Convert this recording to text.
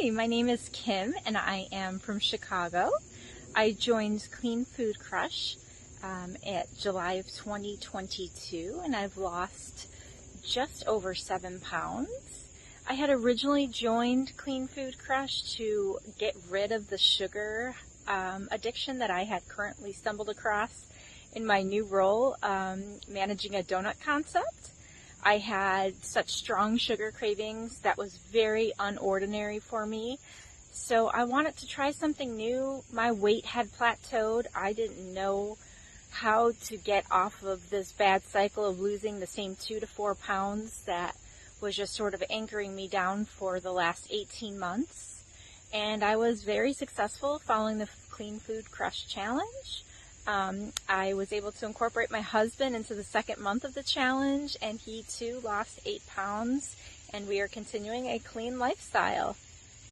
Hi, my name is Kim and I am from Chicago. I joined CleanFoodCrush at July of 2022 and I've lost just over 7 pounds. I had originally joined CleanFoodCrush to get rid of the sugar addiction that I had currently stumbled across in my new role managing a donut concept. I had such strong sugar cravings that was very unordinary for me. So I wanted to try something new. My weight had plateaued. I didn't know how to get off of this bad cycle of losing the same 2 to 4 pounds that was just sort of anchoring me down for the last 18 months. And I was very successful following the CleanFoodCrush challenge. I was able to incorporate my husband into the second month of the challenge, and he too lost 8 pounds, and we are continuing a clean lifestyle.